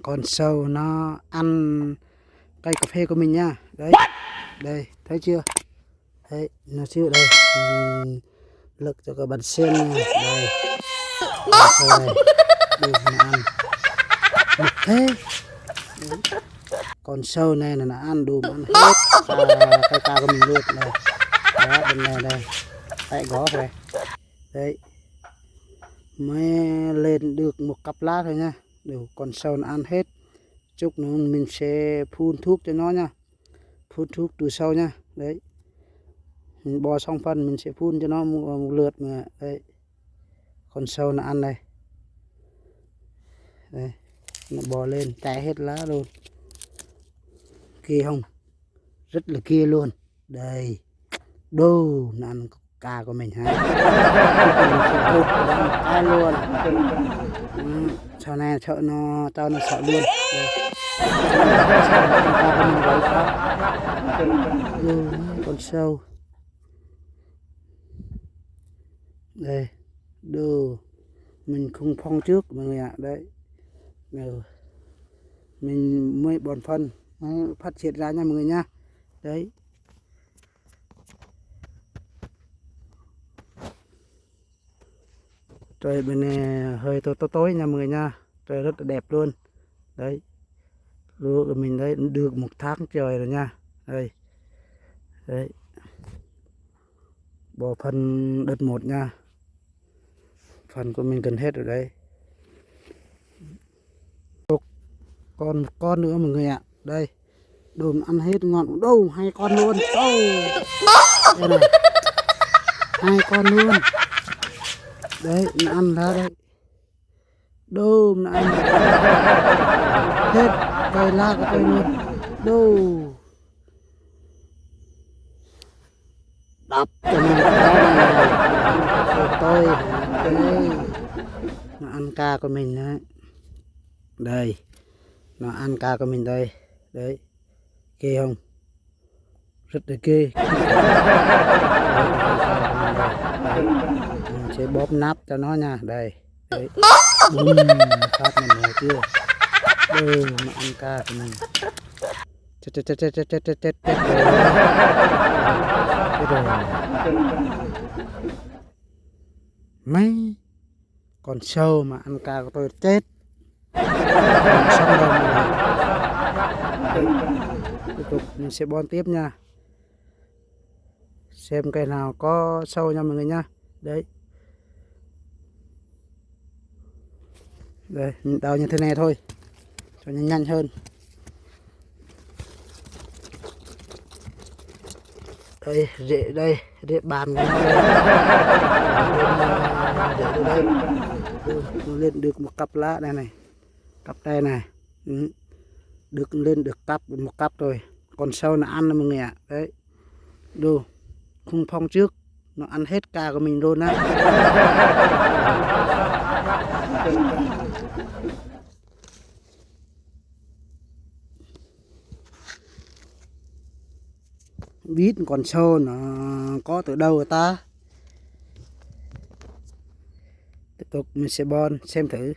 Con sâu nó ăn cây cà phê của mình nha. Đấy, đây thấy chưa, đấy nó chưa đây. Lực cho các bạn xem nha. Đây con sâu này đưa nó ăn một thế. Đấy. Con sâu này là nó ăn đủ, ăn hết cây cà của mình luôn này. Đó, bên này đây tại gó này đấy, mới lên được một cặp lá thôi nha. Đủ con sâu nó ăn hết. Chút nữa mình sẽ phun thuốc cho nó nha, phun thuốc từ sâu nha. Đấy, mình bò xong phân mình sẽ phun cho nó một lượt mà. Đấy, con sâu nó ăn đây, đây nó bò lên chạy hết lá luôn, kia không, rất là kia luôn. Đây, đô nó ăn cà của mình ha. Cái luôn. Sau này sợ nó cho nó sợ luôn. Đây. Con sâu đây, đồ mình không phong trước mọi người ạ. Đấy, mình mới bón phân phát triển ra nha mọi người nha. Đấy, trời bên này hơi tối nha mọi người nha, trời rất là đẹp luôn. Đấy, lúa của mình đấy được một tháng trời rồi nha. Đây, đấy, bỏ phân đợt 1 nha, phần của mình gần hết rồi đấy. Còn một con nữa mọi người ạ. Đây, đùm ăn hết ngọn đâu, 2 con luôn. Đâu, đây này, 2 con luôn. Đấy, nó ăn ra đây, đâu nó ăn hết cây lá của tôi luôn. Đâu, đập cho mình tôi đây. Nó ăn ca của mình đấy. Đây, nó ăn ca của mình đây. Đấy, ghê không, rất là ghê. Mình sẽ bóp nắp cho nó nha. Đây, đấy, bùm, phát mình rồi chưa. Đây, nó ăn ca của mình. Chết rồi. Mấy con sâu mà ăn ca của tôi chết. Xong rồi tiếp tục mình sẽ bón tiếp nha, xem cây nào có sâu nha mọi người nha. Đấy, đây mình đào như thế này thôi cho nhanh hơn. Đây, rễ bàn của nó đây. Rễ đây. Nó lên được một cặp lá đây này, cặp đây này. Được lên được một cặp rồi. Còn sâu nó ăn mọi người ạ. Đấy, đồ không phong trước, nó ăn hết cà của mình luôn á. Biết con sâu nó có từ đâu rồi ta. Tiếp tục mình sẽ bón xem thử.